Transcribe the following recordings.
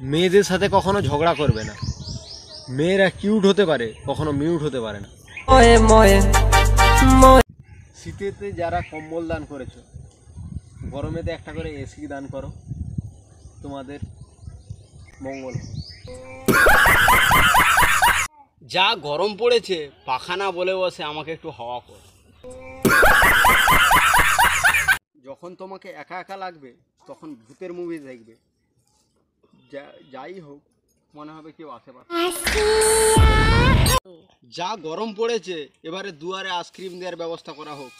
মেয়েদের সাথে কখনো ঝগড়া করবে না। মেয়েরা কিউট হতে পারে, কখনো মিউট হতে পারে না। শীতেতে যারা কম্বল দান করেছো, গরমেতে একটা করে এসি দান করো, তোমাদের মঙ্গল। যা গরম পড়েছে, পাখানা বলে বসে আমাকে একটু হাওয়া কর। যখন তোমাকে একা একা লাগবে তখন ভূতের মুভি দেখবে, যাই হোক মনে হবে কেউ আশেপাশে। যা গরম পড়েছে, এবারে দুয়ারে আইসক্রিম দেওয়ার ব্যবস্থা করা হোক।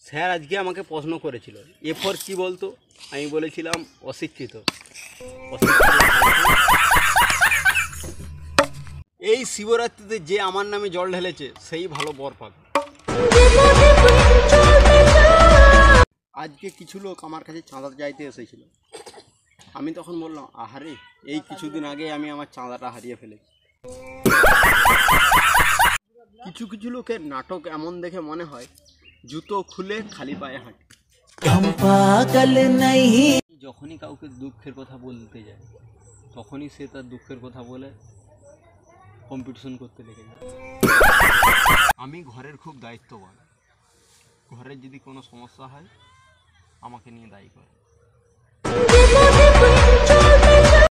স্যার আজকে আমাকে প্রশ্ন করেছিল, এরপর কি বলতো? আমি বলেছিলাম অশিক্ষিত। এই শিবরাত্রিতে যে আমার নামে জল ঢেলেছে সেই ভালো বর পাবে। আজকে কিছু লোক আমার কাছে চাঁদা চাইতে এসেছিল। আমি তখন বললাম, আহারে, এই কিছুদিন আগে আমি আমার চাঁদাটা হারিয়ে ফেলেছি। কিছু কিছু লোকের নাটক এমন দেখে মনে হয় জুতো খুলে খালি পায়ে হাঁটে। যখনই কাউকে দুঃখের কথা বলতে যায়, তখনই সে তার দুঃখের কথা বলে কম্পিটিশন করতে লেগে যায়। আমি ঘরের খুব দায়িত্ববান। ঘরের যদি কোনো সমস্যা হয় আমাকে নিয়ে দায়ী করে।